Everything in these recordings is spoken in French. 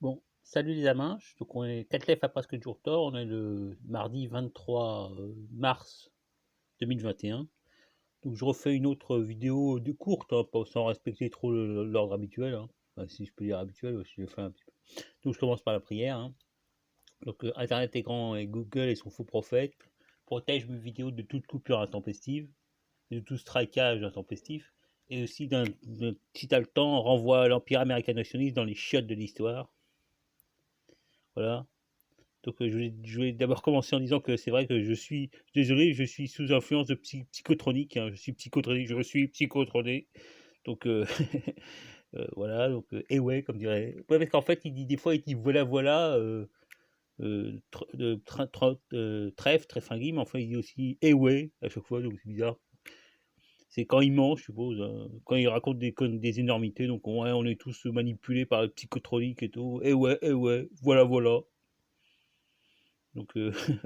Bon, salut les amis. Donc on est 4 lèvres à presque jour tard. On est le mardi 23 mars 2021. Donc je refais une autre vidéo de courte, hein, sans respecter trop l'ordre habituel, hein. Enfin, si je peux dire habituel, je le fais un petit peu. Donc je commence par la prière, hein. Donc Internet est grand et Google et son faux prophète protège mes vidéos de toute coupure intempestive, de tout strikeage intempestif, et aussi si t'as le temps, renvoie l'empire américain nationaliste dans les chiottes de l'histoire. Voilà. Donc je voulais d'abord commencer en disant que c'est vrai que je suis désolé, je suis sous influence de psychotronique, hein, je suis psychotroné. Donc voilà, donc et ouais, comme dirait. Ouais, parce qu'en fait, il dit des fois, il dit voilà, voilà, trèfle, tréfinguim, mais enfin, il dit aussi et ouais à chaque fois, donc c'est bizarre. C'est quand il ment, je suppose, hein, quand il raconte des énormités, donc ouais, on est tous manipulés par le psychotronique et tout. Et ouais, voilà, voilà. Donc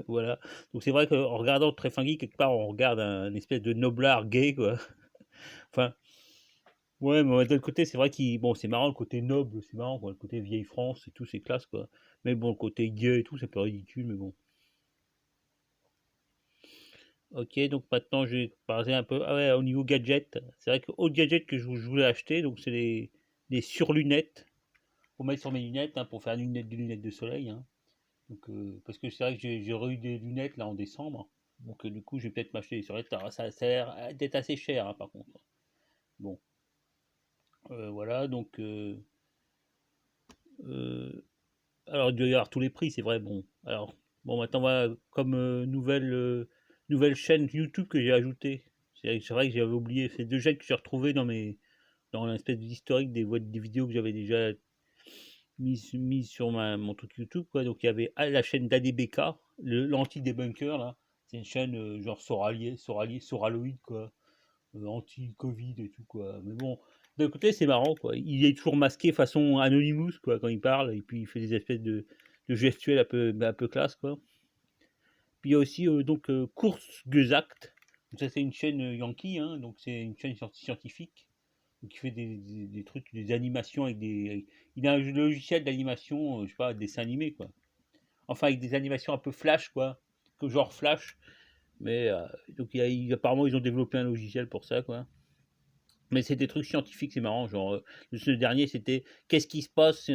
voilà. Donc c'est vrai qu'en regardant Tréfingui, quelque part, on regarde un espèce de noblard gay, quoi. Enfin, ouais, mais d'un côté, c'est vrai qu'il. Bon, c'est marrant le côté noble, c'est marrant, quoi. Le côté vieille France et tout, c'est classe, quoi. Mais bon, le côté gay et tout, c'est un peu ridicule, mais bon. Ok, donc maintenant, je vais parler un peu. Ah ouais, au niveau gadget, c'est vrai que autre gadget que je voulais acheter, donc c'est les surlunettes. Pour mettre sur mes lunettes, hein, pour faire des lunettes de soleil, hein. Donc, parce que c'est vrai que j'ai eu des lunettes là en décembre. Donc, du coup, je vais peut-être m'acheter des surettes. Ça a l'air d'être assez cher, hein, par contre. Bon, voilà. Donc, euh, alors, il doit y avoir tous les prix, c'est vrai. Bon, alors, bon, maintenant, voilà, comme nouvelle chaîne YouTube que j'ai ajoutée. C'est vrai que j'avais oublié. C'est deux chaînes que j'ai retrouvées dans l'espèce d'historique des vidéos que j'avais déjà mis sur mon truc YouTube, quoi. Donc il y avait la chaîne d'ADBK, l'anti-débunker, là. C'est une chaîne genre Soraloïd, quoi. Anti-Covid et tout, quoi. Mais bon, d'un côté, c'est marrant, quoi. Il est toujours masqué façon Anonymous, quoi, quand il parle, et puis il fait des espèces de gestuels un peu classe, quoi. Puis il y a aussi donc Kurzgesagt. Donc ça, c'est une chaîne Yankee, hein, donc c'est une chaîne scientifique qui fait des trucs, des animations avec des. Il a un logiciel d'animation, je sais pas, dessin animé, quoi. Enfin, avec des animations un peu flash, quoi. Que genre flash. Mais donc, apparemment, ils ont développé un logiciel pour ça, quoi. Mais c'est des trucs scientifiques, c'est marrant. Genre, ce dernier, c'était qu'est-ce qui se passe si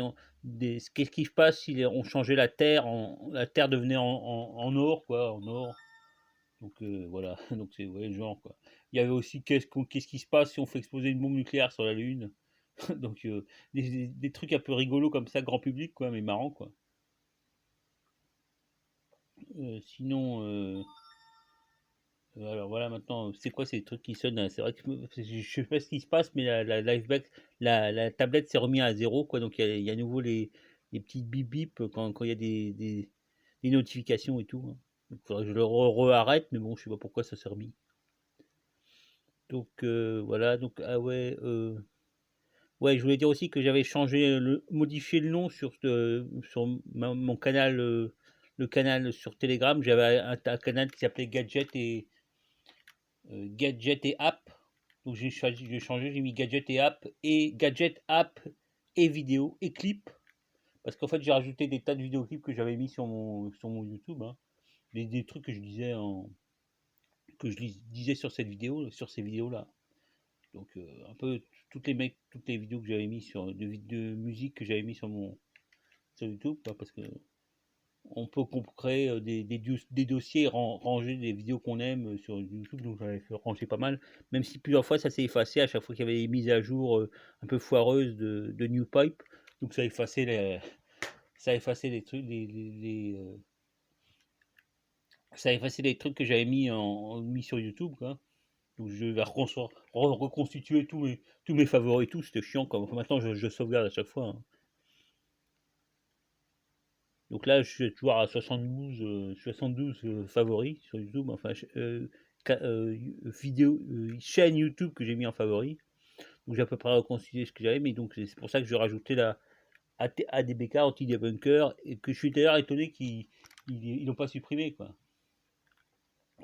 qu'est-ce qui se passe si on changeait la Terre, la Terre devenait en or, quoi, en or. Donc voilà, donc c'est ouais, le genre quoi. Il y avait aussi qu'est-ce qui se passe si on fait exploser une bombe nucléaire sur la Lune. Donc des trucs un peu rigolos comme ça, grand public quoi, mais marrant quoi. Sinon, alors voilà maintenant, c'est quoi ces trucs qui sonnent là. C'est vrai que je sais pas ce qui se passe, mais la Liveback, la tablette s'est remise à zéro quoi. Donc il y a à nouveau les petites bip bip quand il y a des notifications et tout, hein. Donc faudrait que je le re-arrête, mais bon, je sais pas pourquoi ça s'est remis. Donc voilà, donc ah ouais, ouais, je voulais dire aussi que j'avais modifié le nom sur mon canal, le canal sur Telegram. J'avais un canal qui s'appelait Gadget et App. Donc j'ai changé, j'ai mis Gadget App et vidéo et clip. Parce qu'en fait j'ai rajouté des tas de vidéoclips que j'avais mis sur mon YouTube, hein. Des trucs que je disais disais sur cette vidéo, sur ces vidéos là. Donc un peu toutes les vidéos que j'avais mis de musique que j'avais mis sur YouTube, quoi, parce que qu'on peut créer des dossiers, ranger des vidéos qu'on aime sur YouTube, donc j'avais fait ranger pas mal, même si plusieurs fois ça s'est effacé à chaque fois qu'il y avait des mises à jour un peu foireuses de New Pipe, donc ça a effacé les trucs, ça a effacé les trucs que j'avais mis sur YouTube, quoi. Donc je vais reconstituer tous mes favoris et tout. C'était chiant comme. Enfin, maintenant, je sauvegarde à chaque fois, hein. Donc là, je suis toujours à 72 favoris sur YouTube. Enfin, chaîne YouTube que j'ai mis en favoris. Donc j'ai à peu près reconstitué ce que j'avais. Mais donc c'est pour ça que je vais rajouter la ADBK, Anti-Debunker. Et que je suis d'ailleurs étonné qu'ils l'ont pas supprimé, quoi.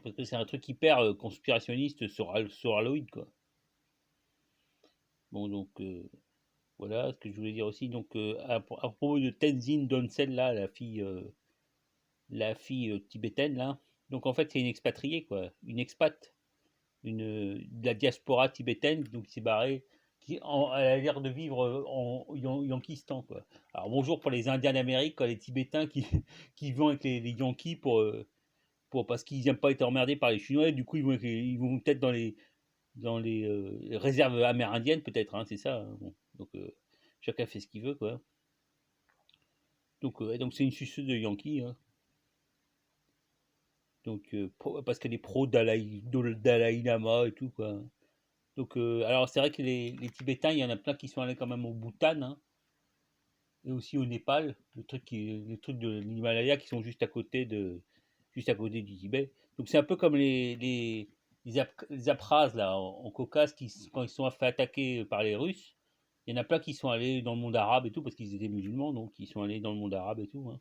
Parce que c'est un truc hyper conspirationniste sur Halloween, quoi. Bon, donc. Voilà ce que je voulais dire aussi. Donc, à propos de Tenzin Donsel, là, la fille tibétaine, là. Donc, en fait, c'est une expatriée, quoi. Une expat. De la diaspora tibétaine, donc qui s'est barrée. Elle a l'air de vivre en Yankistan, quoi. Alors, bonjour pour les Indiens d'Amérique, quoi, les Tibétains qui, qui vont avec les Yankees parce qu'ils n'aiment pas être emmerdés par les Chinois. Du coup, ils vont peut-être dans les réserves amérindiennes, peut-être, hein, c'est ça, hein, bon. Donc, chacun fait ce qu'il veut, quoi. Donc c'est une suceuse de Yankee, hein. Donc, parce qu'elle est pro Dalai Lama et tout, quoi. Donc, alors c'est vrai que les Tibétains, il y en a plein qui sont allés quand même au Bhoutan, hein, et aussi au Népal, les trucs de l'Himalaya qui sont juste à côté du Tibet. Donc c'est un peu comme les Apras là, en Caucase, quand ils sont fait attaquer par les Russes, il y en a plein qui sont allés dans le monde arabe et tout, parce qu'ils étaient musulmans, donc ils sont allés dans le monde arabe et tout, hein.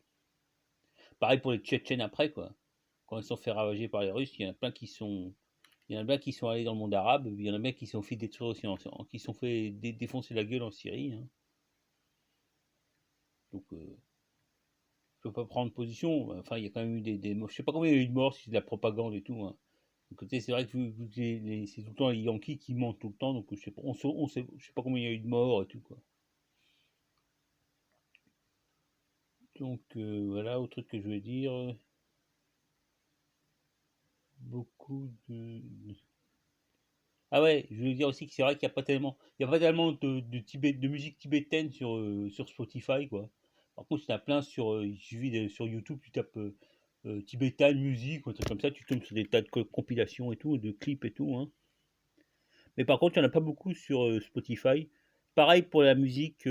Pareil pour les Tchétchènes après, quoi. Quand ils sont fait ravager par les Russes, il y en a plein qui sont allés dans le monde arabe, il y en a bien qui sont fait détruire aussi, qui sont fait défoncer la gueule en Syrie, hein. Donc, je peux pas prendre position. Enfin, il y a quand même eu des morts. Je sais pas combien il y a eu de morts, si c'est de la propagande et tout, hein. Donc, tu sais, c'est vrai que vu que c'est tout le temps les Yankees qui mentent tout le temps, donc je sais pas, je sais pas combien il y a eu de morts et tout, quoi. Donc, voilà, autre truc que je veux dire, beaucoup de. Ah ouais, je veux dire aussi que c'est vrai qu'il n'y a pas tellement, de musique tibétaine sur Spotify, quoi. Par contre, il y en a plein il suffit sur YouTube, tu tapes Tibetan musique, ou un truc comme ça, tu tombes sur des tas de compilations et tout, de clips et tout, hein. Mais par contre, il n'y en a pas beaucoup sur Spotify. Pareil pour la musique,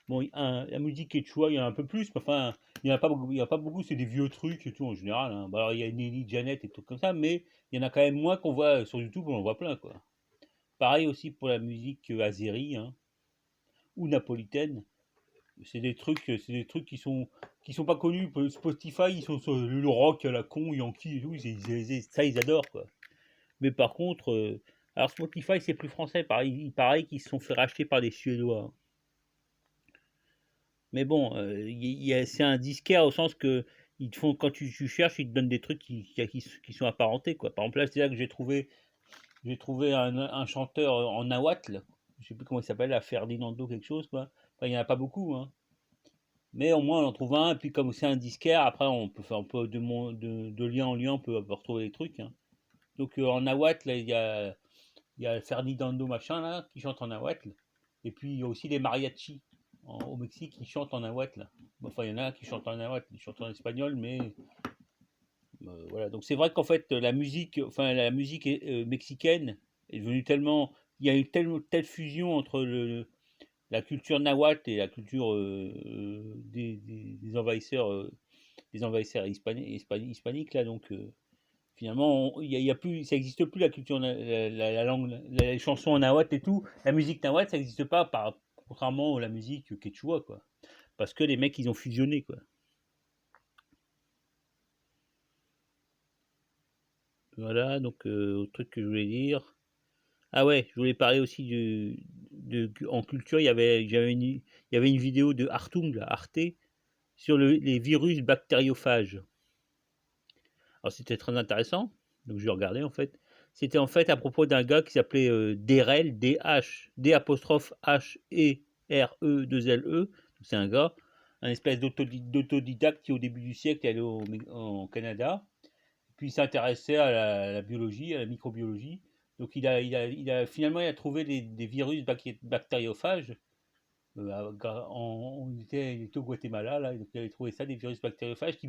bon, la musique quechua, il y en a un peu plus, mais enfin, il n'y en a pas beaucoup, c'est des vieux trucs et tout en général, hein. Bah, alors, il y a Nelly, Janet et tout comme ça, mais il y en a quand même moins qu'on voit sur YouTube, on en voit plein, quoi. Pareil aussi pour la musique azérie, hein, ou napolitaine. C'est des trucs qui sont pas connus. Spotify, ils sont sur le rock à la con, Yankee et tout, ça ils adorent, quoi. Mais par contre, alors Spotify c'est plus français, pareil, il paraît qu'ils se sont fait racheter par des Suédois, hein. Mais bon, c'est un disquaire au sens que ils te font, quand tu cherches, ils te donnent des trucs qui sont apparentés, quoi. Par exemple, là, c'est là que j'ai trouvé un chanteur en nahuatl, je sais plus comment il s'appelle, la Ferdinando quelque chose, quoi. Enfin, il n'y en a pas beaucoup, hein. Mais au moins on en trouve un, et puis comme c'est un disquaire, après on peut faire un peu de lien en lien, on peut retrouver les trucs, hein. Donc en nahuatl, là, il y a Ferdinando machin là, qui chante en nahuatl. Et puis il y a aussi les mariachis au Mexique qui chantent en nahuatl. Enfin, il y en a qui chantent en nahuatl, ils chantent en espagnol, mais voilà. Donc c'est vrai qu'en fait la musique mexicaine est devenue tellement, il y a eu telle fusion entre la culture nahuatl et la culture des envahisseurs hispaniques là. Donc finalement, il y a plus, ça n'existe plus la culture, la langue, les chansons en nahuatl et tout. La musique nahuatl, ça n'existe pas, contrairement à la musique quechua, quoi. Parce que les mecs, ils ont fusionné, quoi. Voilà, donc autre truc que je voulais dire. Ah ouais, je voulais parler aussi en culture. Il y avait une vidéo de Artung, là, Arte, sur les virus bactériophages. Alors c'était très intéressant, donc je regardais en fait. C'était en fait à propos d'un gars qui s'appelait Derel, D-H-D'-H-E-R-E-2-L-E. C'est un gars, un espèce d'autodidacte qui au début du siècle est allé au Canada. Puis il s'intéressait à la biologie, à la microbiologie. Donc finalement il a trouvé des virus bactériophages. Il était au Guatemala là, donc il avait trouvé ça, des virus bactériophages qui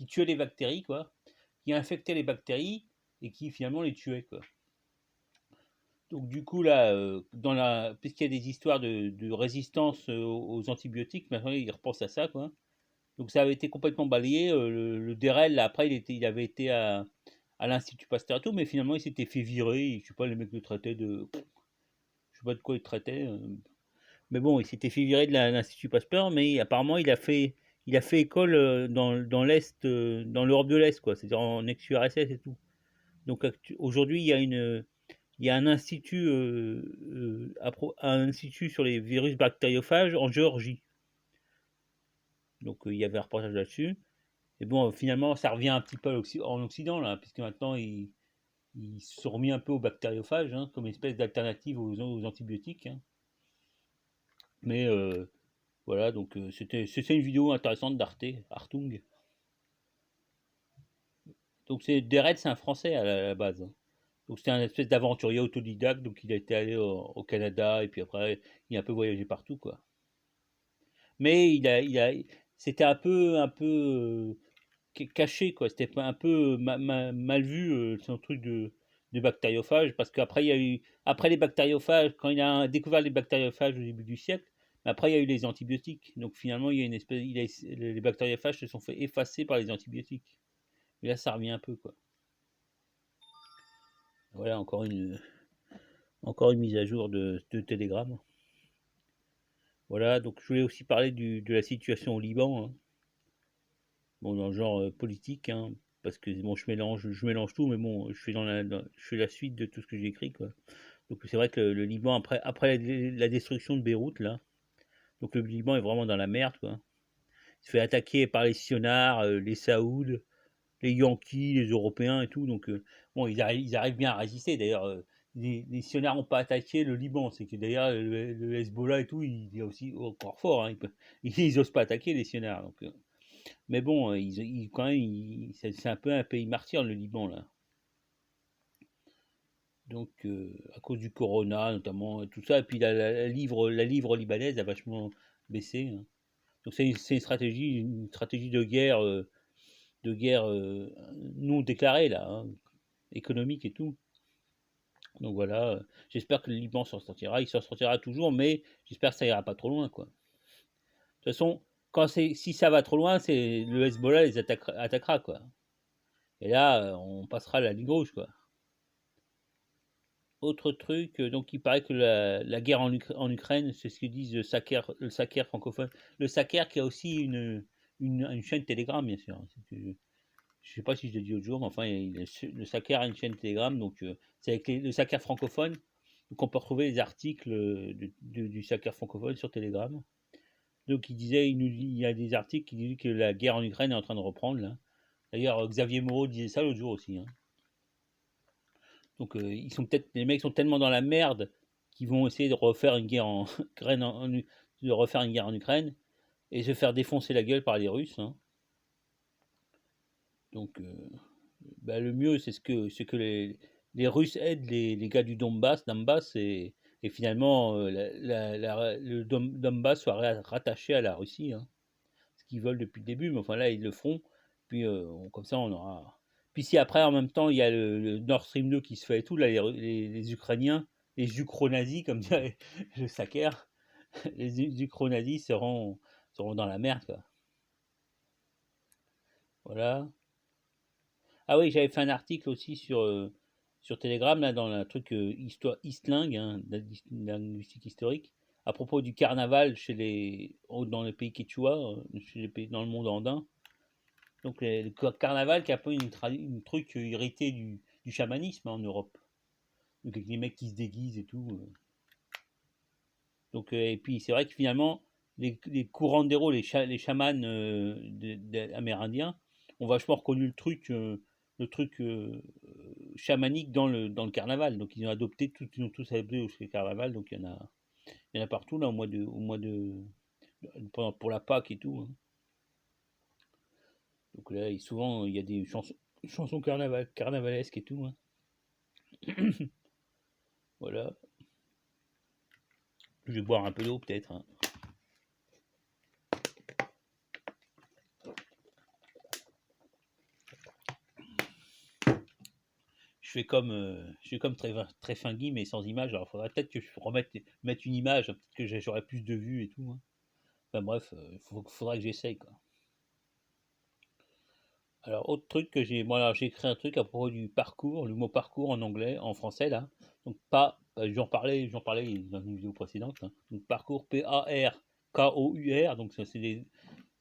tuaient les bactéries, quoi, qui infectaient les bactéries et qui finalement les tuaient, quoi. Donc du coup là, puisqu'il y a des histoires de résistance aux antibiotiques, maintenant ils repensent à ça, quoi. Donc ça avait été complètement balayé. Le DRL, là, après, il avait été à l'Institut Pasteur et tout, mais finalement, il s'était fait virer. Je sais pas, les mecs le traitaient de. Je sais pas de quoi il traitait. Mais bon, il s'était fait virer de l'Institut Pasteur, mais apparemment, il a fait école dans l'Est, dans l'Europe de l'Est, quoi. C'est-à-dire en ex-URSS et tout. Donc aujourd'hui, il y a il y a un institut, un institut sur les virus bactériophages en Géorgie. Donc il y avait un reportage là-dessus. Et bon, finalement, ça revient un petit peu en Occident, là, puisque maintenant, ils se sont remis un peu aux bactériophages, hein, comme une espèce d'alternative aux antibiotiques. Hein. Mais voilà, donc c'était une vidéo intéressante d'Arte, Artung. Donc Deret, c'est un Français à la base. Hein. Donc c'était un espèce d'aventurier autodidacte, donc il a été allé au Canada, et puis après, il a un peu voyagé partout, quoi. Mais c'était un peu caché, quoi. C'était un peu mal vu, son truc de bactériophage, parce qu'après, il y a eu, après les bactériophages, quand il a découvert les bactériophages au début du siècle, après, il y a eu les antibiotiques. Donc finalement, il y a une espèce, les bactériophages se sont fait effacer par les antibiotiques. Et là, ça revient un peu, quoi. Voilà, encore une mise à jour de Telegram. Voilà, donc je voulais aussi parler de la situation au Liban. Hein. Bon, dans le genre politique, hein, parce que bon, je mélange tout, mais bon, je fais la suite de tout ce que j'ai écrit, quoi. Donc c'est vrai que le Liban, après la destruction de Beyrouth, là, donc le Liban est vraiment dans la merde, quoi. Il se fait attaquer par les Sionars, les Saouds, les Yankees, les Européens et tout. Donc bon, ils arrivent bien à résister. D'ailleurs, les Sionars n'ont pas attaqué le Liban. C'est que d'ailleurs le Hezbollah et tout, il est aussi encore fort. Hein, ils n'osent pas attaquer les Sionars. Donc, mais bon, quand même, c'est un peu un pays martyr, le Liban, là. Donc, à cause du corona, notamment, et tout ça. Et puis, la livre libanaise a vachement baissé. Hein. Donc, c'est une stratégie de guerre non déclarée, là, hein, économique et tout. Donc, voilà. J'espère que le Liban s'en sortira. Il s'en sortira toujours, mais j'espère que ça ira pas trop loin, quoi. De toute façon, si ça va trop loin, c'est le Hezbollah les attaquera, quoi. Et là, on passera la ligne rouge, quoi. Autre truc, donc il paraît que la guerre en Ukraine, c'est ce que disent le Saker francophone. Le Saker qui a aussi une chaîne Telegram, bien sûr. Je sais pas si je l'ai dit l'autre jour, mais enfin, le Saker a une chaîne Telegram, donc c'est avec le Saker francophone. Donc on peut retrouver les articles du Saker francophone sur Telegram. Donc il y a des articles qui disent que la guerre en Ukraine est en train de reprendre, là. D'ailleurs, Xavier Moreau disait ça l'autre jour aussi. Hein. Donc les mecs sont tellement dans la merde qu'ils vont essayer de refaire une guerre en Ukraine, de refaire une guerre en Ukraine et se faire défoncer la gueule par les Russes. Hein. Donc bah, le mieux c'est que les Russes aident les gars du Donbass et finalement le Donbass soit rattaché à la Russie. Hein. Ce qu'ils veulent depuis le début, mais enfin là ils le feront. Puis comme ça on aura. Puis si après en même temps il y a le Nord Stream 2 qui se fait et tout, là les Ukrainiens, les Ukronazis comme dirait le Saker, les Ukronazis seront dans la merde quoi. Voilà. Ah oui, j'avais fait un article aussi sur Telegram, là, dans un truc histoire Istling, hein, la linguistique historique, à propos du carnaval dans les pays quechua, chez les pays dans le monde andin. Donc le carnaval qui est un peu une truc hérité du chamanisme, hein, en Europe. Donc avec les mecs qui se déguisent et tout. Donc et puis c'est vrai que finalement les couranderos, les chamans amérindiens ont vachement reconnu le truc chamanique dans le carnaval. Donc ils ont tous adopté au carnaval. Donc il y en a partout là pour la Pâque et tout. Hein. Donc là souvent il y a des chansons carnavalesques et tout. Hein. Voilà. Je vais boire un peu d'eau peut-être. Hein. Je fais comme très fin Guy, mais sans image. Alors, il faudrait peut-être que je mette une image, hein, peut-être que j'aurai plus de vues et tout. Hein. Enfin bref, faudra que j'essaye quoi. Alors, autre truc que j'ai écrit un truc à propos du parcours, le mot parcours en anglais, en français là. Donc pas, j'en parlais dans une vidéo précédente. Hein. Donc parcours Parkour. Donc ça, c'est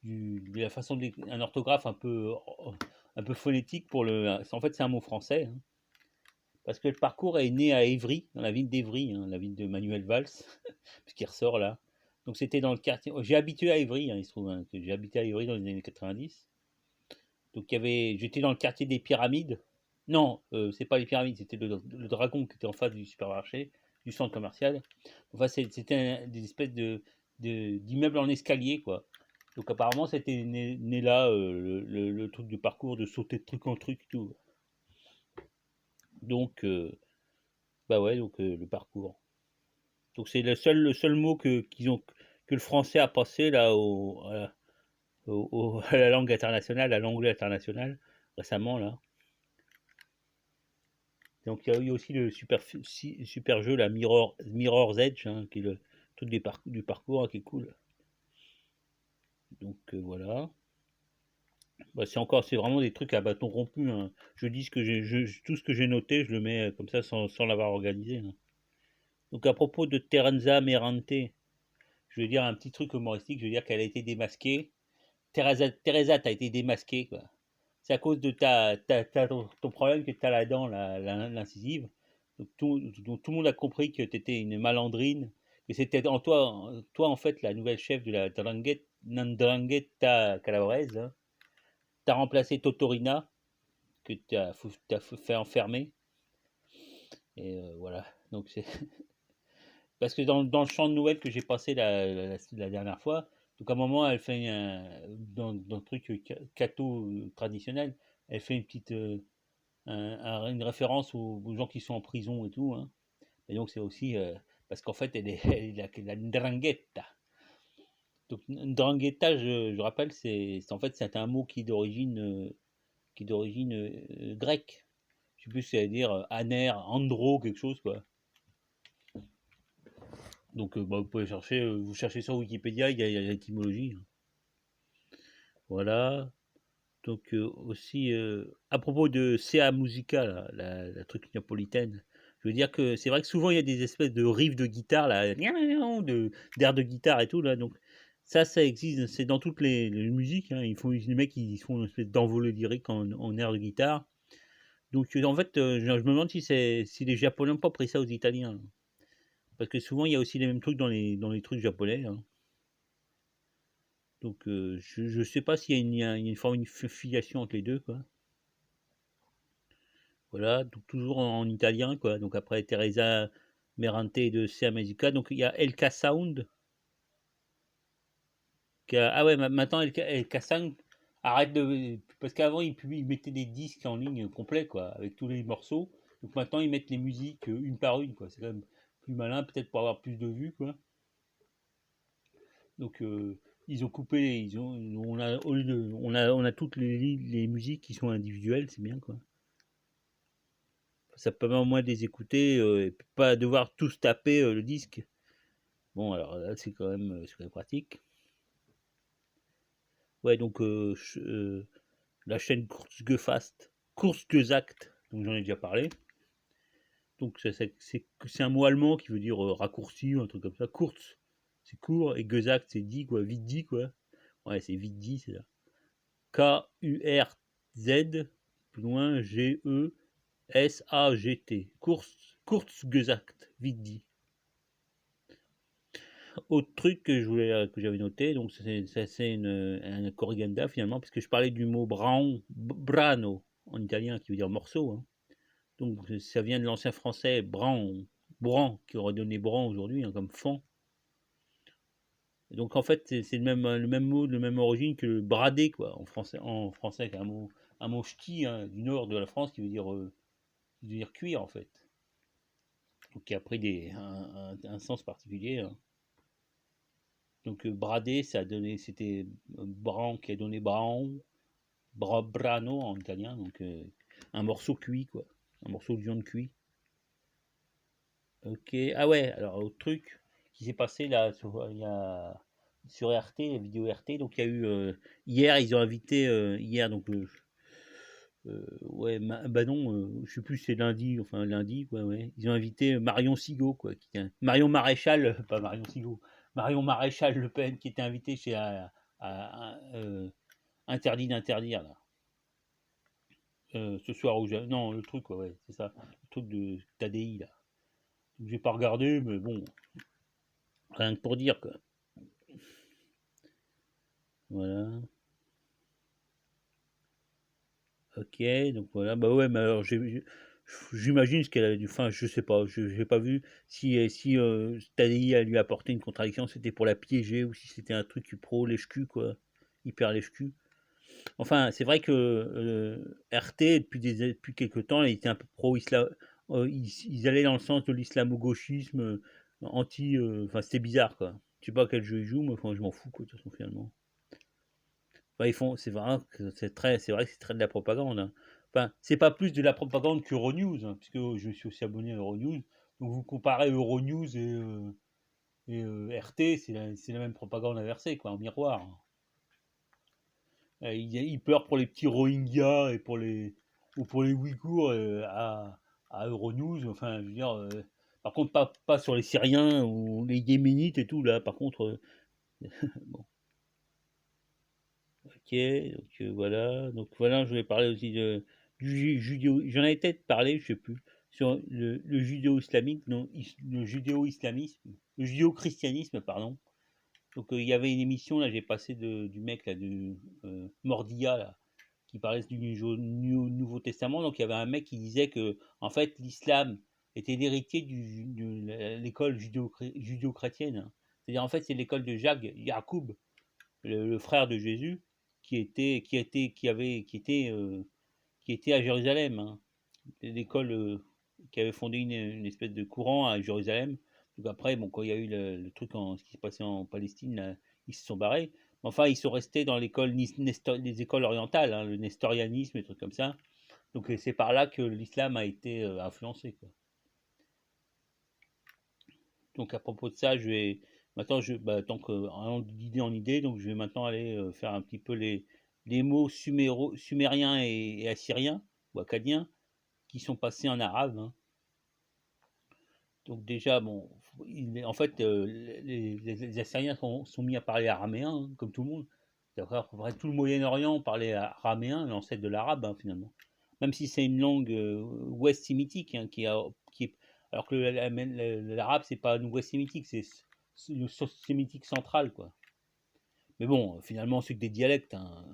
de la façon un orthographe un peu phonétique pour le. En fait, c'est un mot français. Hein. Parce que le parcours est né à Évry, dans la ville d'Évry, hein, la ville de Manuel Valls, puisqu'il ressort là. Donc c'était dans le quartier. J'ai habité à Évry, hein, il se trouve, hein, que j'ai habité à Évry dans les années 90. Donc j'étais dans le quartier des Pyramides. Non, c'est pas les Pyramides, c'était le Dragon qui était en face du supermarché, du centre commercial. Enfin, c'était des espèces d'immeubles en escalier, quoi. Donc apparemment, c'était né là, le truc de parcours, de sauter de truc en truc, tout. Donc, bah ouais, donc le parcours. Donc c'est le seul mot que le français a passé là à la langue internationale, à l'anglais international, récemment là. Donc il y a eu aussi le super jeu, la Mirror's Edge, hein, qui est le truc du parcours, hein, qui est cool. Donc voilà. Bah, c'est vraiment des trucs à bâton rompu, hein. Je dis tout ce que j'ai noté, je le mets comme ça sans l'avoir organisé, hein. Donc à propos de Terenza Merante, je veux dire un petit truc humoristique, je veux dire qu'elle a été démasquée. Teresa, t'as été démasquée, quoi. C'est à cause de ton problème que tu as la dent, l'incisive. Donc tout le monde a compris que tu étais une malandrine, que c'était en toi en fait la nouvelle chef de la Ndrangheta Calabrese, hein. Tu as remplacé Totorina, que tu as fait enfermer. Et voilà. Donc c'est parce que dans le champ de nouvelles que j'ai passé la dernière fois, donc à un moment, elle fait dans le truc catho traditionnel, elle fait une petite une référence aux gens qui sont en prison et tout, hein. Et donc c'est aussi parce qu'en fait, elle est la ndrangheta. Donc ndrangheta, je rappelle, en fait c'est un mot qui est d'origine grecque. Je sais plus si ça veut dire aner, andro, quelque chose quoi. Donc bah, vous pouvez chercher, vous cherchez sur Wikipédia, il y a l'étymologie, hein. Voilà. Donc aussi, à propos de CA Musica, là, la truc napolitaine, je veux dire que c'est vrai que souvent il y a des espèces de riffs de guitare, là, d'air de guitare et tout, là. Donc ça existe, c'est dans toutes les musiques, hein. Les mecs ils font une espèce d'envolée lyrique en air de guitare. Donc en fait, je me demande si les Japonais n'ont pas pris ça aux Italiens, hein. Parce que souvent il y a aussi les mêmes trucs dans les trucs japonais, hein. Donc je sais pas s'il y a une forme de filiation entre les deux, quoi. Voilà, donc toujours en italien, quoi. Donc après Teresa Merante de Sea Magica, donc il y a LK Sound. Ah ouais, maintenant LK Sound arrête de. Parce qu'avant ils mettaient des disques en ligne complets, quoi, avec tous les morceaux. Donc maintenant ils mettent les musiques une par une, quoi. C'est quand même plus malin, peut-être pour avoir plus de vues, quoi. Donc ils ont coupé, on a toutes les musiques qui sont individuelles, c'est bien, quoi. Ça permet au moins de les écouter et pas devoir tous taper le disque. Bon, alors là, c'est quand même pratique. Ouais, donc la chaîne Kurzgefast, Kurzgesagt, donc j'en ai déjà parlé. Donc c'est un mot allemand qui veut dire raccourci, un truc comme ça. Kurz, c'est court, et Gesagt, c'est dit, quoi, vite dit, quoi. Ouais, c'est vite dit, c'est ça. Kurz, plus loin, Gesagt. Kurzgesagt, vite dit. Autre truc que j'avais noté, donc c'est un corrigenda finalement, puisque je parlais du mot brano en italien qui veut dire morceau, hein. Donc ça vient de l'ancien français bran, qui aurait donné bran aujourd'hui, hein, comme fan. Donc en fait c'est le même mot, de la même origine que le bradé, quoi, en français, c'est un mot ch'ti, hein, du nord de la France qui veut dire cuire en fait. Donc qui a pris un sens particulier, hein. Donc bradé, c'était Bran qui a donné Brano en italien, donc un morceau cuit, quoi, un morceau de viande cuit. Ok, ah ouais, alors autre truc qui s'est passé là sur RT, vidéo RT, donc il y a eu hier, ils ont invité hier, donc ouais, bah non, je sais plus, c'est lundi, enfin lundi, quoi, ouais, ils ont invité Marion Sigaud, quoi, Marion Maréchal, pas Marion Sigaud, Marion Maréchal Le Pen, qui était invitée chez Interdit d'interdire, là. ce soir où j'ai... Non, le truc, ouais, c'est ça. Le truc de TADI, là. Donc, j'ai pas regardé, mais bon, rien que pour dire, quoi. Voilà. Ok, donc voilà. Bah ouais, mais alors j'imagine ce qu'elle a dû... Enfin, je sais pas, j'ai pas vu si TADI a lui apporté une contradiction, c'était pour la piéger ou si c'était un truc pro lèche-cul, quoi. Hyper lèche-cul. Enfin, c'est vrai que RT, depuis quelques temps, il était un peu pro-islam. Ils allaient dans le sens de l'islamo-gauchisme, anti. Enfin, c'était bizarre, quoi. Je sais pas quel jeu ils jouent, mais enfin, je m'en fous, quoi, de toute façon, finalement. Enfin, ils font, c'est vrai que c'est vrai que c'est très de la propagande, hein. Enfin, c'est pas plus de la propagande qu'Euronews, hein, puisque je me suis aussi abonné à Euronews. Donc, vous comparez Euronews et RT, c'est la même propagande inversée, quoi, en miroir, hein. Il pleure pour les petits Rohingyas et ou pour les Ouïghours à Euronews. Enfin, je veux dire, par contre, pas sur les Syriens ou les Yéménites et tout, là. Par contre, bon, ok, donc voilà. Donc voilà, je voulais parler aussi du judéo. J'en avais peut-être parlé, je sais plus, sur le judéo-islamique, non, le judéo-islamisme, le judéo-christianisme, pardon. Donc il y avait une émission, là, j'ai passé du mec, là, de Mordia, là, qui parlait du Nouveau Testament. Donc il y avait un mec qui disait que en fait l'islam était l'héritier de l'école judéo-chrétienne, hein. C'est-à-dire en fait c'est l'école de Jacques Yacoub, le frère de Jésus, qui était à Jérusalem, hein. L'école qui avait fondé une espèce de courant à Jérusalem. Donc après, bon, quand il y a eu le truc, ce qui s'est passé en Palestine, là, ils se sont barrés. Mais enfin, ils sont restés dans les écoles orientales, hein, le nestorianisme, et trucs comme ça. Donc c'est par là que l'islam a été influencé, quoi. Donc à propos de ça, je vais maintenant, tant que d'idée en idée, donc je vais maintenant aller faire un petit peu les mots sumériens et assyriens ou akkadiens qui sont passés en arabe, hein. Donc déjà, bon, en fait, les Assyriens sont mis à parler araméen, hein, comme tout le monde. D'accord, à peu près tout le Moyen-Orient parlait araméen, l'ancêtre de l'arabe, hein, finalement. Même si c'est une langue ouest sémitique, hein, alors que l'arabe, c'est pas ouest sémitique, c'est le sémitique central, quoi. Mais bon, finalement, c'est que des dialectes, hein.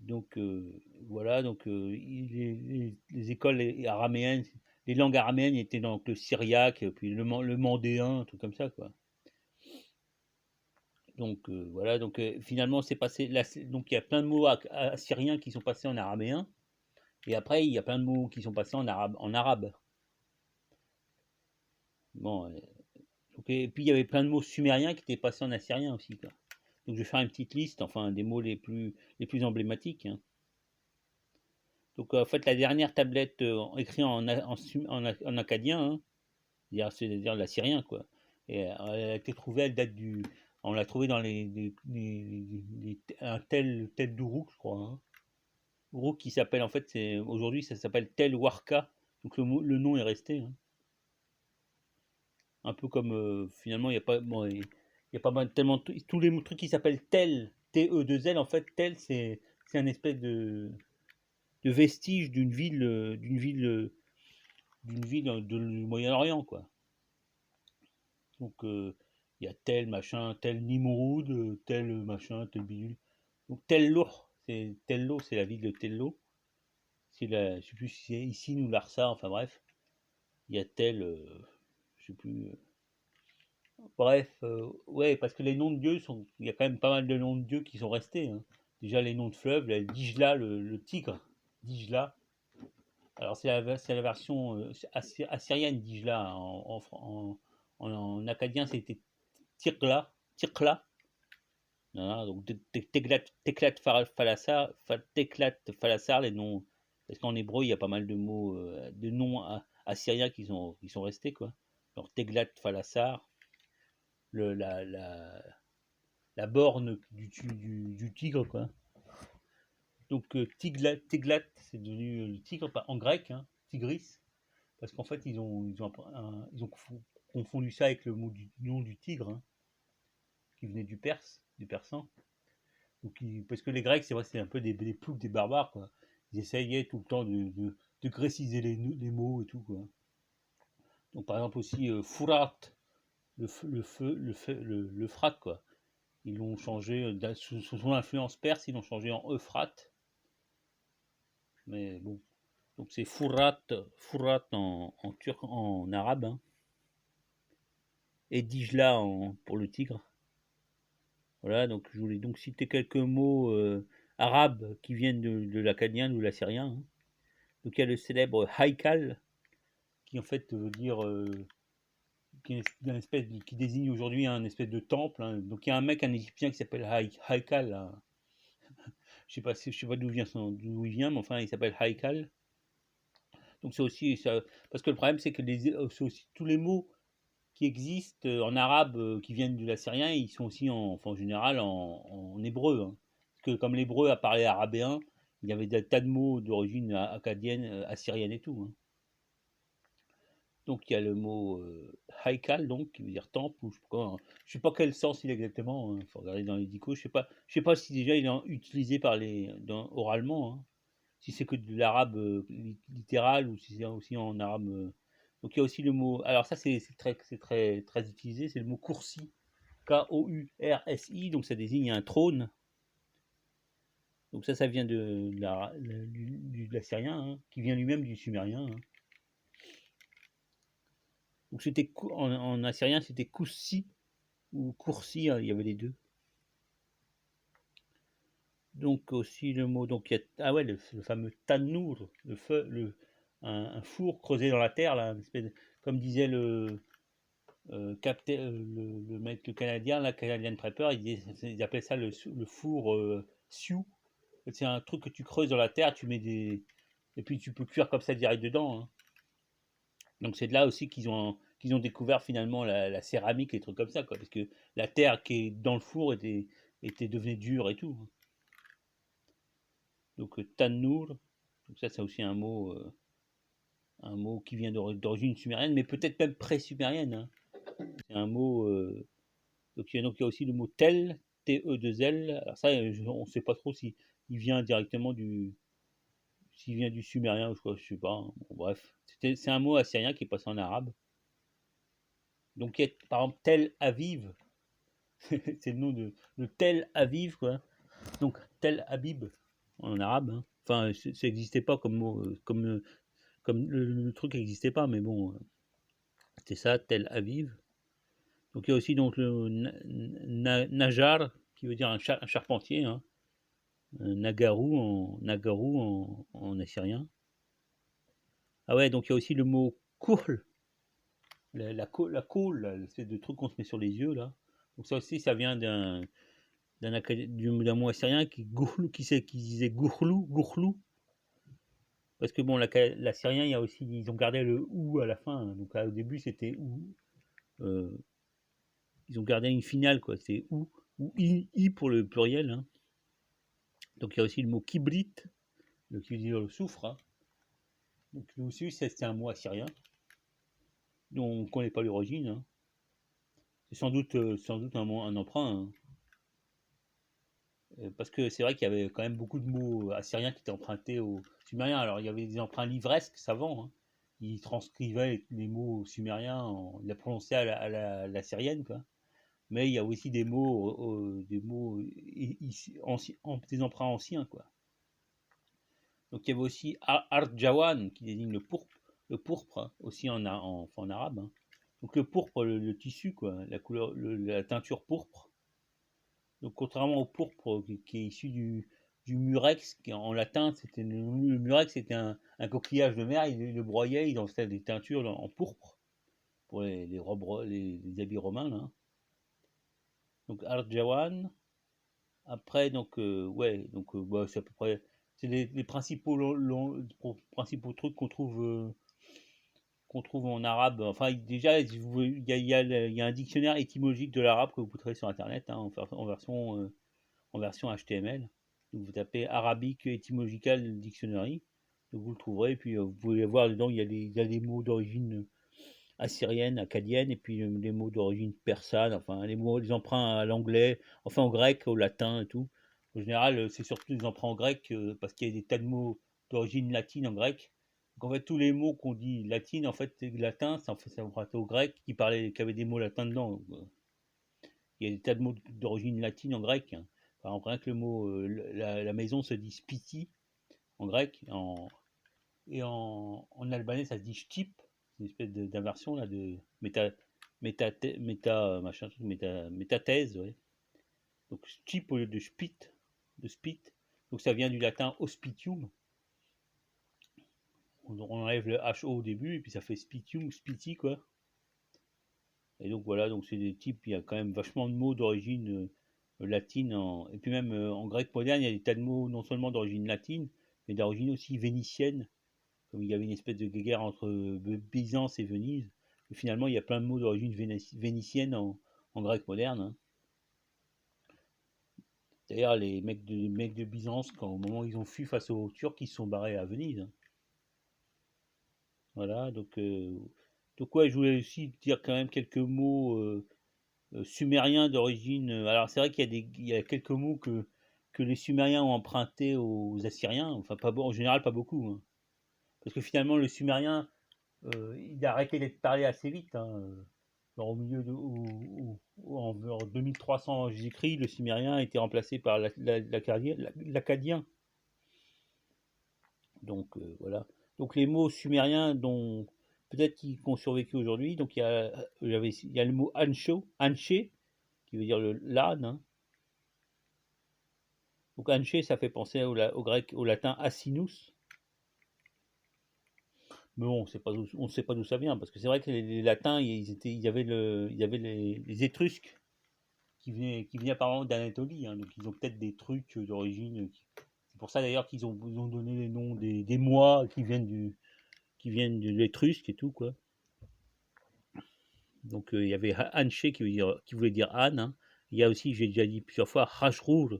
Donc voilà, donc les écoles araméennes, les langues araméennes étaient donc le syriaque, puis le mandéen, un truc comme ça, quoi. Donc voilà, donc finalement c'est passé là, donc il y a plein de mots assyriens qui sont passés en araméen, et après il y a plein de mots qui sont passés en arabe. Bon, et puis il y avait plein de mots sumériens qui étaient passés en assyrien aussi, quoi. Donc je vais faire une petite liste, enfin des mots les plus emblématiques, hein. Donc en fait la dernière tablette écrite en acadien, hein, c'est-à-dire l'assyrien, quoi. Et elle a été trouvée, elle date on l'a trouvée dans un tel d'Uruk, je crois, hein. Uruk qui s'appelle, en fait, aujourd'hui ça s'appelle Tel Warka, donc le nom est resté, hein. Un peu comme finalement il n'y a pas, bon, il y a pas mal, tellement tous les trucs qui s'appellent Tel, T-E-2-L, en fait, Tel c'est un espèce de vestige d'une ville du Moyen-Orient, quoi. Donc, il y a tel machin, tel Nimroud, tel machin, tel bidule. Donc, Tello, c'est la ville de Tello. Je sais plus si c'est ici ou Larsa, enfin bref. Il y a je sais plus. Bref, ouais, parce que les noms de dieux il y a quand même pas mal de noms de dieux qui sont restés, hein. Déjà les noms de fleuves, Dijla, le tigre, Dijla. Alors c'est la version assyrienne Dijla, hein. En acadien c'était Tirkla. Voilà, donc Teklat Falassar, les noms. Parce qu'en hébreu, il y a pas mal de mots, de noms assyriens qui sont restés, quoi. Donc Teglat Falassar, la borne du tigre, quoi. Donc Teglat, c'est devenu le tigre, en grec, hein, Tigris, parce qu'en fait, ils ont confondu ça avec le nom du tigre, hein, qui venait du perse, du persan. Donc, parce que les Grecs, c'est vrai, c'est un peu des ploucs, des barbares, quoi. ils essayaient tout le temps de gréciser les mots et tout, quoi. Donc par exemple aussi Furat, le frat, quoi. Ils l'ont changé, sous son influence perse, ils l'ont changé en Euphrate. Mais bon. Donc c'est Furat en turc, en arabe, hein. Et Dijla pour le tigre. Voilà, donc je voulais donc citer quelques mots arabes qui viennent de l'acadien ou l'assyrien, hein. Donc il y a le célèbre Haikal, qui en fait veut dire qui désigne aujourd'hui un espèce de temple, hein. Donc il y a un mec, un Égyptien qui s'appelle Haikal, là. Je sais pas d'où il vient, mais enfin il s'appelle Haikal. Donc c'est aussi ça, parce que le problème c'est que c'est aussi tous les mots qui existent en arabe, qui viennent de l'assyrien, ils sont aussi en général en hébreu, hein. Parce que comme l'hébreu a parlé arabéen, il y avait des tas de mots d'origine acadienne, assyrienne et tout, hein. Donc il y a le mot haikal, donc qui veut dire temple, ou je sais pas quel sens il a exactement, il faut regarder dans les dicos. Je sais pas si déjà il est utilisé oralement, hein. Si c'est que de l'arabe littéral ou si c'est aussi en arabe. Donc il y a aussi le mot. Alors ça c'est très utilisé, c'est le mot kursi, Koursi. Donc ça désigne un trône. Donc ça vient de l'assyrien, hein, qui vient lui-même du sumérien, hein. Donc en assyrien c'était Koussi ou Kursi, hein, il y avait les deux. Donc aussi le mot, donc il y a, ah ouais, le fameux Tanour, le feu, un four creusé dans la terre, là, comme disait le mec, le Canadien, la Canadian Prepper, ils appelaient ça le four Sioux. C'est un truc que tu creuses dans la terre, et puis tu peux cuire comme ça direct dedans, hein. Donc c'est de là aussi qu'ils ont découvert finalement la céramique et des trucs comme ça, quoi, parce que la terre qui est dans le four était devenue dure et tout, hein. Donc Tanour, donc ça c'est aussi un mot qui vient d'origine sumérienne, mais peut-être même pré-sumérienne, hein. C'est un mot. Donc il y a aussi le mot tel, T-E-2-L. Alors ça, on ne sait pas trop si il vient directement s'il vient du sumérien ou je sais pas, hein. Bon, bref, c'est un mot assyrien qui est passé en arabe. Donc il y a par exemple Tel Aviv, c'est le nom de Tel Aviv, quoi. Donc Tel Habib en arabe, hein. Enfin, ça n'existait pas comme mot, comme le truc n'existait pas, mais bon, c'était ça, Tel Aviv. Donc il y a aussi donc le Najar, qui veut dire un charpentier, hein. Nagaru en assyrien. Ah ouais, donc il y a aussi le mot kohl, la kohl, l'espèce de truc qu'on se met sur les yeux, là. Donc ça aussi, ça vient d'un mot assyrien qui disait gourlou. Parce que bon, l'assyrien, il y a aussi, ils ont gardé le ou à la fin, hein. Donc au début, c'était ou. Euh, ils ont gardé une finale, quoi. C'est ou i pour le pluriel, hein. Donc il y a aussi le mot kibrit, qui veut dire le soufre, hein. Donc lui aussi, c'est un mot assyrien dont on ne connaît pas l'origine, hein. C'est sans doute un emprunt, hein. Parce que c'est vrai qu'il y avait quand même beaucoup de mots assyriens qui étaient empruntés aux sumériens. Alors il y avait des emprunts livresques savants, hein. Ils transcrivaient les mots sumériens, ils la prononçaient à l'assyrienne, quoi. Mais il y a aussi des emprunts anciens, quoi. Donc il y avait aussi Arjawan qui désigne le pourpre, hein, aussi en arabe, hein. Donc le pourpre, le tissu, quoi, la couleur, la teinture pourpre. Donc contrairement au pourpre qui est issu du murex, qui en latin, le murex, c'était un coquillage de mer, il le broyait, il en faisait des teintures en pourpre pour les robes, les habits romains, là. Donc Arjawan. Après, donc, ouais, donc, bah, c'est à peu près, c'est les principaux trucs qu'on trouve en arabe. Enfin, déjà, il y a un dictionnaire étymologique de l'arabe que vous pouvez trouver sur Internet, hein, en version HTML. Donc, vous tapez Arabic Etymological Dictionary, donc vous le trouverez. Et puis, vous pouvez voir dedans, il y a des mots d'origine assyrienne, acadienne, et puis les mots d'origine persane, enfin, les emprunts à l'anglais, enfin au grec, au latin et tout. En général, c'est surtout des emprunts en grec, parce qu'il y a des tas de mots d'origine latine en grec. Donc en fait, tous les mots qu'on dit latine, en fait, latin, ça, en fait, ça emprunté au grec qui avait des mots latins dedans. Donc, il y a des tas de mots d'origine latine en grec, hein. Par exemple, rien que le mot la maison se dit spiti en grec, en albanais ça se dit shtip, c'est une espèce d'inversion là de machin truc, métathèse, ouais. Donc shtip au lieu de spit. Donc ça vient du latin hospitium. On enlève le HO au début et puis ça fait spitium, spiti quoi. Et donc voilà, donc c'est des types, il y a quand même vachement de mots d'origine latine, et puis même en grec moderne, il y a des tas de mots non seulement d'origine latine, mais d'origine aussi vénitienne, comme il y avait une espèce de guerre entre Byzance et Venise. Et finalement, il y a plein de mots d'origine vénitienne en grec moderne, hein. D'ailleurs, les mecs de Byzance, quand, au moment où ils ont fui face aux Turcs, ils se sont barrés à Venise, hein. Voilà, donc ouais, je voulais aussi dire quand même quelques mots sumériens d'origine. Alors c'est vrai il y a quelques mots que les Sumériens ont empruntés aux Assyriens, enfin pas en général pas beaucoup, hein. Parce que finalement le Sumérien, il a arrêté d'être parlé assez vite, hein. Genre au milieu de, en 2300 Jésus-Christ, le Sumérien a été remplacé par l'Akkadien. Donc voilà. Donc les mots sumériens dont peut-être qui ont survécu aujourd'hui. Donc il y a le mot anché, qui veut dire le l'âne, hein. Donc anché, ça fait penser au grec, au latin asinus. Mais bon, on ne sait pas d'où ça vient, parce que c'est vrai que les latins, il y avait les Étrusques qui venaient apparemment d'Anatolie, hein, donc ils ont peut-être des trucs d'origine. C'est pour ça d'ailleurs ils ont donné les noms des mois qui viennent de l'Étrusque et tout quoi. Donc il y avait Anché qui voulait dire âne, hein. Il y a aussi, j'ai déjà dit plusieurs fois, Hajrour,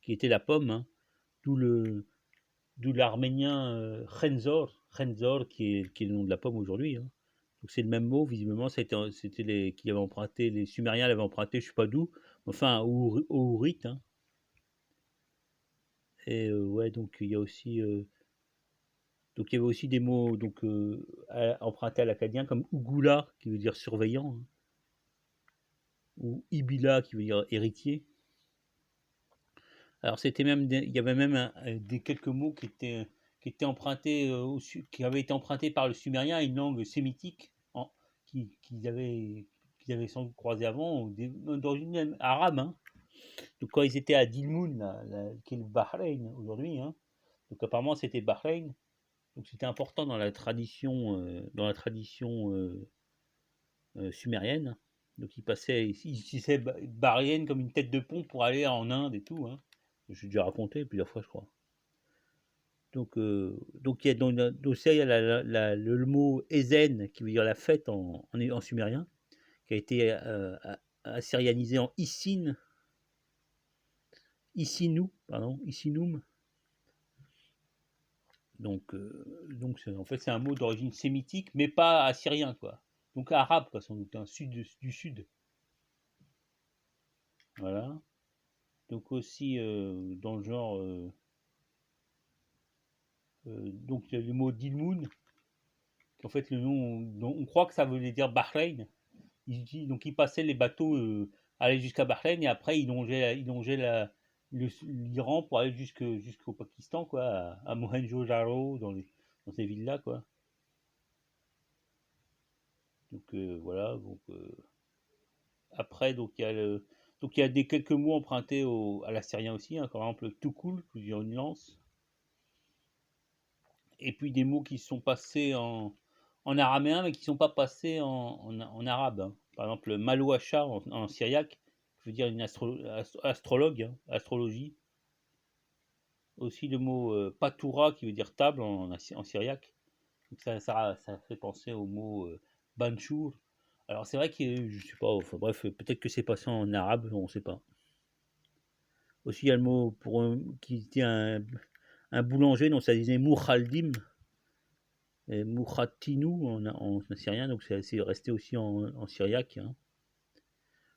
qui était la pomme, hein. D'où le d'où l'arménien Renzor qui est le nom de la pomme aujourd'hui, hein. Donc c'est le même mot, visiblement, c'était les qui avaient emprunté, les Sumériens l'avaient emprunté, je sais pas d'où, enfin au Ourite, hein. Et ouais, donc il y a aussi donc il y avait aussi des mots donc empruntés à l'acadien comme Ougoula qui veut dire surveillant, hein, ou Ibila qui veut dire héritier. Alors c'était même il y avait même des quelques mots qui étaient empruntés qui avaient été empruntés par le sumérien à une langue sémitique qu'ils avaient sans doute croisé avant d'origine arabe, hein. Donc quand ils étaient à Dilmun, qui est le Bahreïn aujourd'hui, hein, donc apparemment c'était Bahreïn, donc c'était important dans la tradition sumérienne. Donc ils utilisaient Bahreïn comme une tête de pont pour aller en Inde et tout, hein. J'ai déjà raconté plusieurs fois, je crois. Donc il y a donc ça, il y a le mot Ezen qui veut dire la fête en sumérien, qui a été assyrianisé en Isinum. Donc en fait c'est un mot d'origine sémitique, mais pas assyrien quoi. Donc arabe quoi, sans doute, un du sud. Voilà. Donc aussi dans le genre, donc il y a le mot Dilmun, qui en fait le nom, on croit que ça voulait dire Bahreïn. Donc ils passaient les bateaux, allaient jusqu'à Bahreïn et après ils longeaient l'Iran pour aller jusqu'au Pakistan, quoi, à Mohenjo-Daro, dans ces villes-là, quoi. Donc voilà. Après, donc il y a des quelques mots empruntés à l'assyrien aussi, hein, par exemple tout cool, qui veut dire une lance. Et puis des mots qui sont passés en araméen, mais qui ne sont pas passés en arabe, hein. Par exemple, Malouacha en syriaque, qui veut dire une astrologue, hein, astrologie. Aussi le mot Patoura, qui veut dire table en syriaque. Donc ça fait penser au mot Banchour. Alors c'est vrai que, je sais pas, enfin, bref, peut-être que c'est passé en arabe, on ne sait pas. Aussi il y a le mot qui était un boulanger, donc ça disait Moukhaldim, et Moukhattinou en assyrien, donc c'est resté aussi en syriaque, hein.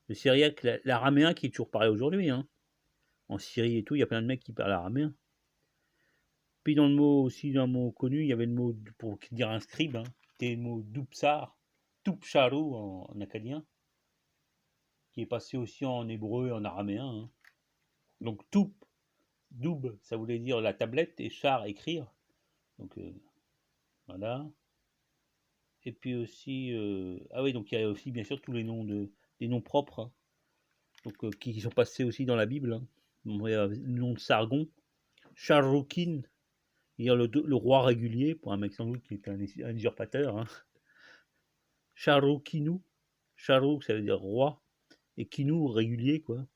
Le syriaque, l'araméen qui est toujours parlé aujourd'hui, hein. En Syrie et tout, il y a plein de mecs qui parlent araméen. Puis dans le mot aussi, dans le mot connu, il y avait le mot pour dire un scribe, hein, c'était le mot Dupsar, Tupcharu en acadien, qui est passé aussi en hébreu et en araméen, hein. Donc Tup, Doub, ça voulait dire la tablette, et char, écrire. Donc voilà. Et puis aussi, ah oui, donc il y a aussi bien sûr tous les noms des noms propres, hein, donc qui sont passés aussi dans la Bible, hein. Bon, il y a le nom de Sargon, Charoukin, dire le roi régulier, pour un mec sans doute qui est un usurpateur, hein. Charoukinu, Charou ça veut dire roi, et Kinu régulier quoi.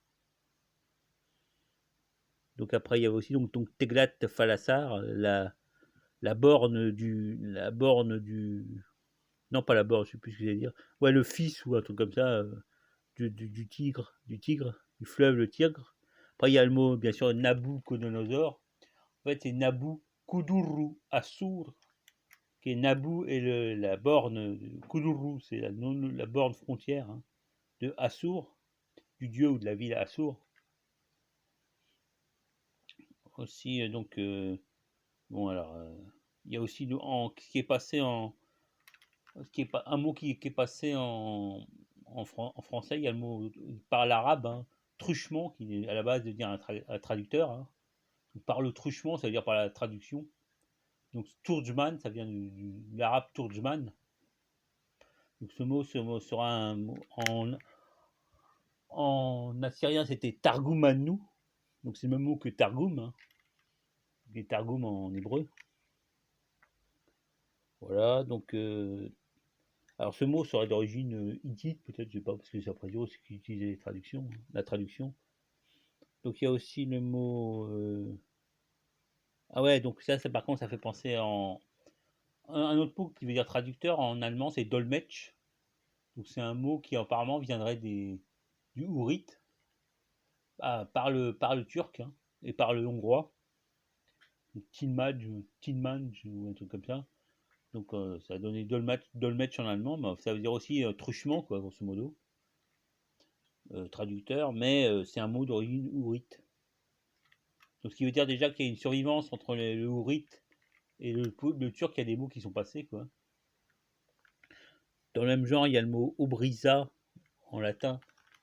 Donc après il y avait aussi donc Teglat Falassar, la borne du, non pas la borne, je sais plus ce que j'allais dire, ouais le fils ou un truc comme ça, du tigre, du fleuve le Tigre. Après il y a le mot bien sûr Nabucodonosor. En fait c'est Nabu Kudurru Assur, qui est Nabu et la borne Kudurru, c'est la borne frontière, hein, de Assur, du dieu ou de la ville Assur. Aussi donc bon alors il y a aussi ce qui est passé en ce qui est pas un mot qui est passé en français, il y a le mot par l'arabe, hein, truchement, qui est à la base de dire un traducteur, hein. Donc, par le truchement, ça veut dire par la traduction. Donc Turjman, ça vient de l'arabe Turjman. Donc ce mot sera un mot en assyrien, c'était Targumanu. Donc c'est le même mot que Targum, hein, qui est Targum en hébreu. Voilà, donc alors ce mot serait d'origine hittite, peut-être, je sais pas, parce que c'est après Dieu qui utilisait les traductions, hein, la traduction. Donc il y a aussi le mot. Ah ouais, donc ça par contre, ça fait penser en. Un autre mot qui veut dire traducteur en allemand, c'est Dolmetsch. Donc c'est un mot qui apparemment viendrait du hourite, par le turc, hein, et par le hongrois, Tinmaj ou un truc comme ça. Donc ça a donné Dolmetsch en allemand, mais ça veut dire aussi truchement, quoi, grosso modo, traducteur, mais c'est un mot d'origine hourite. Donc ce qui veut dire déjà qu'il y a une survivance entre le hourite et le turc, il y a des mots qui sont passés, quoi. Dans le même genre, il y a le mot obriza en latin,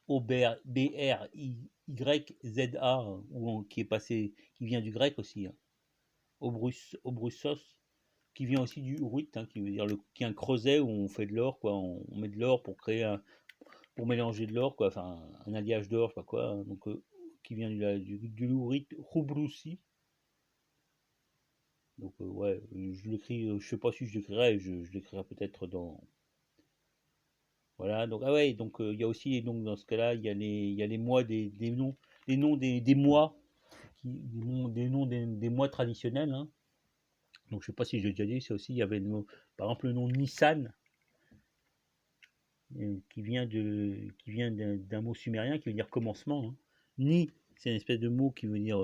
O-B-R-Y-Z-A, qui est passé, qui vient du grec aussi, hein. Obrussos, qui vient aussi du hourite, hein, qui veut dire qui est un creuset où on fait de l'or, quoi. On met de l'or pour pour mélanger de l'or, quoi. Enfin, un alliage d'or, je sais pas quoi, hein. Donc, qui vient du hourite, Hubroussi. Donc, ouais, je l'écris, je sais pas si je l'écrirai, je l'écrirai peut-être dans. Voilà, donc, ah ouais, donc il y a aussi, donc dans ce cas-là, il y a les mois des noms des mois, des noms des mois traditionnels, hein. Donc je sais pas si j'ai déjà dit, c'est aussi, il y avait le mot, par exemple le nom Nissan, qui vient d'un mot sumérien qui veut dire commencement, hein. Ni, c'est une espèce de mot qui veut dire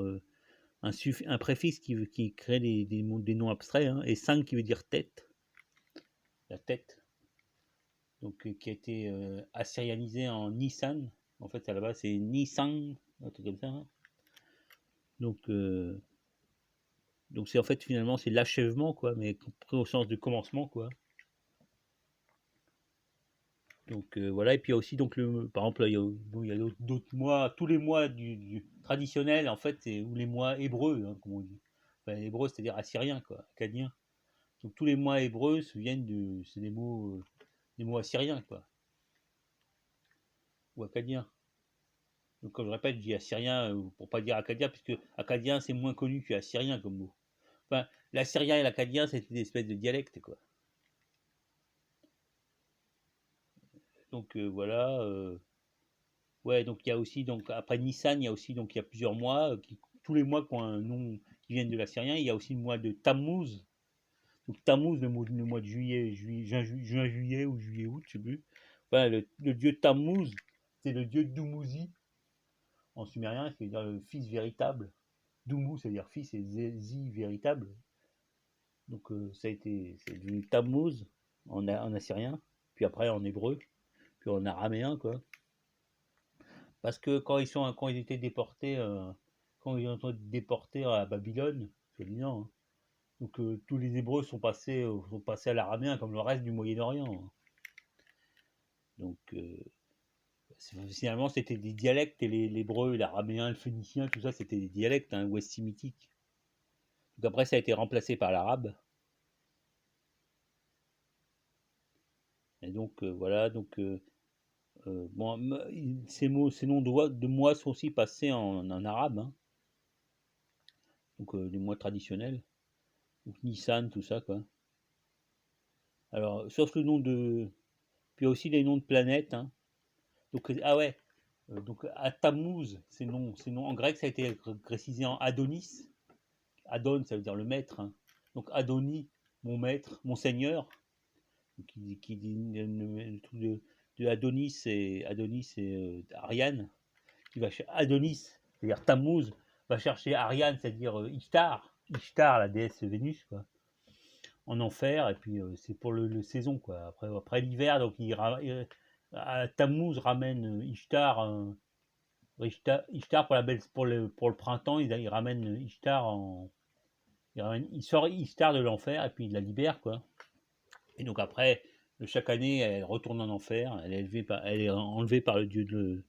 un préfixe qui crée des noms abstraits, hein, et sang qui veut dire tête, la tête. Donc qui a été assyrianisé en Nissan. En fait, à la base, c'est Nissan, un truc comme ça, hein. Donc, donc c'est en fait finalement c'est l'achèvement, quoi, mais pris au sens du commencement, quoi. Donc voilà, et puis il y a aussi donc par exemple il y a, bon, il y a d'autres mois, tous les mois traditionnels en fait, ou les mois hébreux, hein, comme on dit. Enfin, hébreux, c'est-à-dire assyrien, quoi, acadien. Donc tous les mois hébreux c'est des mots assyriens, quoi, ou acadiens. Donc comme je répète, je dis assyrien pour pas dire acadien, puisque acadien c'est moins connu que assyrien comme mot. Enfin, l'assyrien et l'acadien c'est une espèce de dialecte, quoi. Donc voilà. Ouais, donc il y a aussi, donc après Nissan, il y a aussi, donc il y a plusieurs mois, tous les mois qui ont un nom qui viennent de l'assyrien. Il y a aussi le mois de Tammuz. Donc Tammuz, le mois de juillet ou juillet-août, je sais plus. Enfin, le dieu Tammuz, c'est le dieu Dumuzi en sumérien, qui veut dire le fils véritable. Dumu, c'est-à-dire fils, et Zezi, véritable. Donc c'est devenu Tammuz en assyrien, puis après en hébreu, puis en araméen, quoi. Parce que quand ils étaient déportés, quand ils ont été déportés à Babylone, soi-disant, hein, Donc tous les Hébreux sont passés à l'araméen comme le reste du Moyen-Orient, hein. Donc finalement c'était des dialectes, et l'hébreu, l'araméen, le phénicien, tout ça c'était des dialectes, hein, ouest sémitiques. Donc après ça a été remplacé par l'arabe. Et donc voilà, donc bon, ces noms de mois sont aussi passés en arabe, hein. Donc les mois traditionnels, donc Nissan, tout ça quoi. Alors sauf le nom de, puis il y a aussi les noms de planètes, hein. Donc ah ouais, donc à Tammuz, ces noms en grec ça a été précisé en Adonis. Adon ça veut dire le maître, hein. Donc Adoni, mon maître, mon seigneur, qui dit le truc de Adonis c'est Ariane, qui va chercher Adonis, c'est-à-dire Tammuz, va chercher Ariane, c'est-à-dire Ishtar, la déesse Vénus, quoi, en enfer, et puis c'est pour le saison, quoi. Après l'hiver, donc Tammuz ramène Ishtar pour pour le printemps, il ramène il sort Ishtar de l'enfer et puis il la libère, quoi. Et donc après, chaque année, elle retourne en enfer, elle est enlevée par le dieu de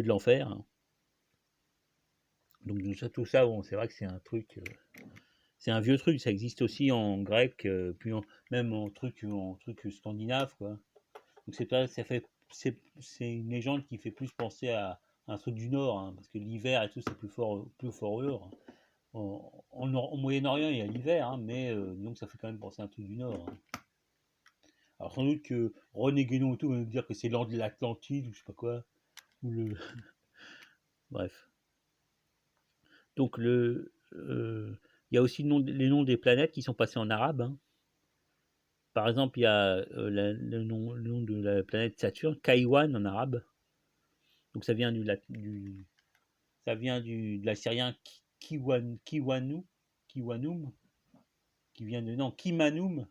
l'enfer. Donc tout ça, bon, c'est vrai que c'est un truc, c'est un vieux truc, ça existe aussi en grec, puis même en truc scandinave, quoi. Donc c'est une légende qui fait plus penser à un truc du Nord, hein, parce que l'hiver et tout, c'est plus fort au Nord. Au Moyen-Orient, il y a l'hiver, hein, mais donc ça fait quand même penser à un truc du Nord, hein. Alors sans doute que René Guénon et tout va nous dire que c'est l'ordre de l'Atlantide ou je sais pas quoi, ou le bref. Donc il y a aussi les noms des planètes qui sont passés en arabe, hein. Par exemple, il y a le nom de la planète Saturne, Kaiwan en arabe. Donc ça vient de l'assyrien Kiwanum, qui vient de non Kimanum.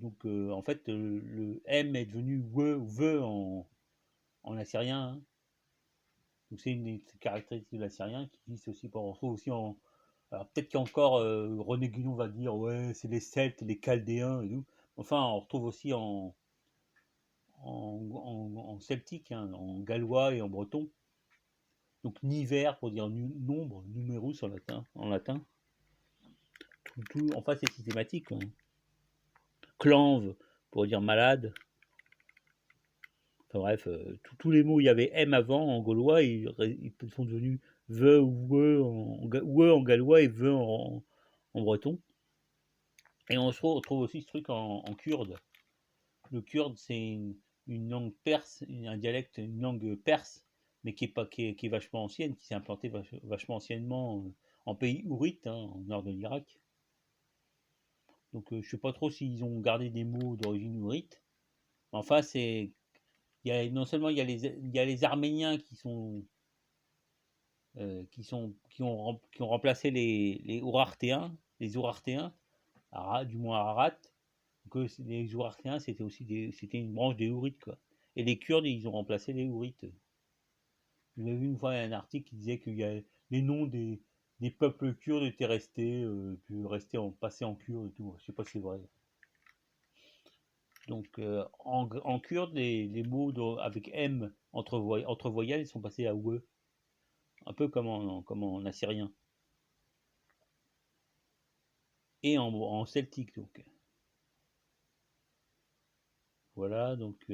Donc en fait, le M est devenu ve en assyrien, hein. Donc c'est une des caractéristiques de l'assyrien qui existe aussi, on retrouve aussi en. Alors peut-être qu'encore René Guénon va dire ouais c'est les Celtes, les Chaldéens et tout. Enfin on retrouve aussi en celtique, hein, en gallois et en breton. Donc niver pour dire nombre, numerus en latin. En fait c'est systématique, quoi. Clanve pour dire malade. Enfin bref, tous les mots, il y avait M avant en gaulois, ils sont devenus ve ou we en gallois et ve en breton. Et on retrouve aussi ce truc en kurde. Le kurde, c'est une langue perse, un dialecte, une langue perse, mais qui est vachement ancienne, qui s'est implantée vachement anciennement en pays ourite, hein, au nord de l'Irak. Donc je ne sais pas trop s'ils ont gardé des mots d'origine ourite. Enfin, non seulement il y a les Arméniens qui ont remplacé les Urartéens, du moins Ararat. Donc les Urartéens, c'était une branche des Ourites, quoi. Et les Kurdes, ils ont remplacé les Ourites. J'avais vu une fois un article qui disait qu'il y a les noms des peuples kurdes étaient passés en kurde et tout. Je sais pas si c'est vrai. Donc en kurde, les mots avec M entre voyelles, ils sont passés à OUE. Un peu comme en assyrien. Et en celtique, donc. Voilà, donc.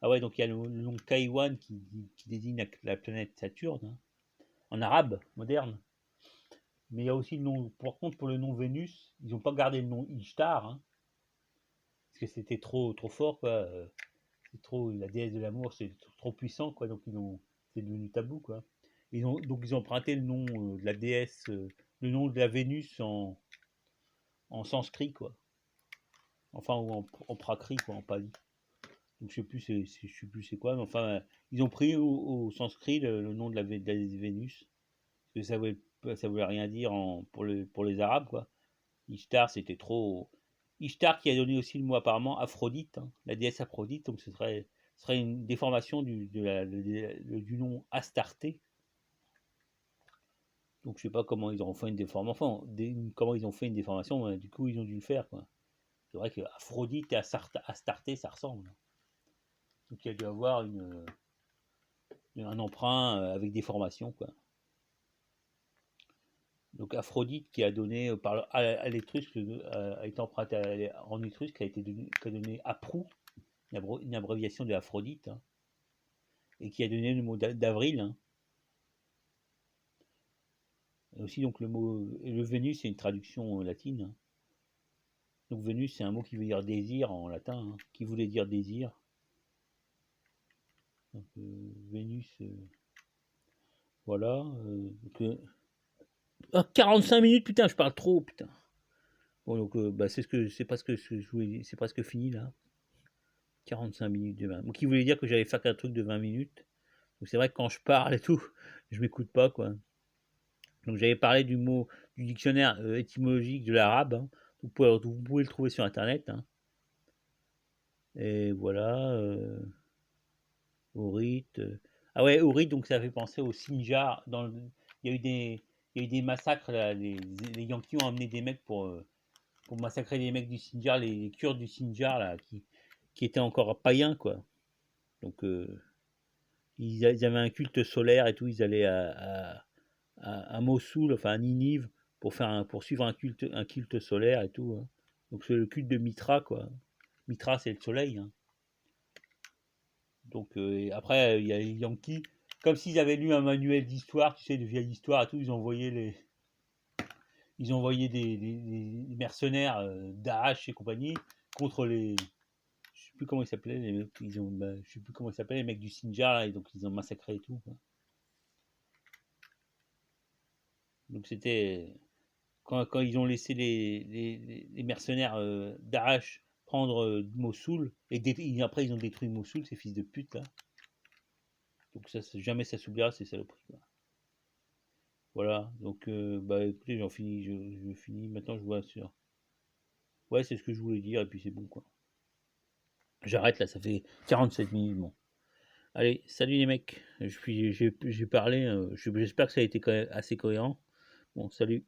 Ah ouais, donc il y a le nom Kaiwan qui désigne la planète Saturne, hein, en arabe moderne. Mais il y a aussi le nom, par contre, pour le nom Vénus, ils n'ont pas gardé le nom Ishtar, hein, parce que c'était trop fort, quoi. C'est trop, la déesse de l'amour, c'est trop puissant, quoi. Donc c'est devenu tabou, quoi. Donc ils ont emprunté le nom de la déesse, le nom de la Vénus en sanskrit, quoi. Enfin, ou en prakrit, quoi, en pali. Donc je sais plus c'est quoi, mais enfin, ils ont pris au sanskrit le nom de la Vénus, parce que ça voulait rien dire pour les Arabes, quoi. Ishtar, c'était trop. Ishtar qui a donné aussi le mot apparemment Aphrodite, hein, la déesse Aphrodite, donc ce serait une déformation du nom Astarté. Donc je sais pas comment ils ont fait une déformation. Comment ils ont fait une déformation, du coup ils ont dû le faire, quoi. C'est vrai qu'Aphrodite et Astarté, ça ressemble. Donc il y a dû avoir un emprunt avec des formations, quoi. Donc Aphrodite qui a donné à l'Étrusque, a été emprunté en Étrusque, qui a donné Aprou, une abréviation de Aphrodite, hein, et qui a donné le mot d'avril, hein. Et aussi donc le Vénus, c'est une traduction latine, hein. Donc Vénus, c'est un mot qui veut dire désir en latin, hein, qui voulait dire désir. Donc Vénus, voilà. 45 minutes, putain, je parle trop, putain. Bon, donc bah, c'est presque c'est presque fini là. 45 minutes de 20. Donc il voulait dire que j'allais faire qu'un truc de 20 minutes. Donc c'est vrai que quand je parle et tout, je m'écoute pas, quoi. Donc j'avais parlé du dictionnaire étymologique de l'arabe, hein. Vous pouvez le trouver sur internet, hein. Et voilà. Ourite. Ah ouais, Ourite, donc ça fait penser au Sinjar. Il y a eu des massacres, là, les Yankees ont amené des mecs pour massacrer les mecs du Sinjar, les Kurdes du Sinjar, là, qui étaient encore païens, quoi. Donc ils avaient un culte solaire et tout, ils allaient à Mossoul, enfin à Ninive, pour suivre un culte solaire et tout, hein. Donc c'est le culte de Mitra, quoi. Mitra, c'est le soleil, hein. Donc après, il y a les Yankees, comme s'ils avaient lu un manuel d'histoire, tu sais, de vieille histoire et tout, ils ont envoyé des mercenaires Daesh et compagnie contre je sais plus comment ils s'appelaient, les mecs, je sais plus comment ils s'appelaient, les mecs du Sinjar, là, et donc ils ont massacré et tout, quoi. Donc c'était quand ils ont laissé les mercenaires Daesh prendre Mossoul, et après ils ont détruit Mossoul, ces fils de pute là. Donc ça, jamais ça s'oubliera, ces saloperies, quoi. Voilà, donc bah écoutez, j'en finis, je finis. Maintenant, je vois sur. Ouais, c'est ce que je voulais dire, et puis c'est bon, quoi. J'arrête là, ça fait 47 minutes, bon. Allez, salut les mecs. J'ai parlé, j'espère que ça a été quand même assez cohérent. Bon, salut.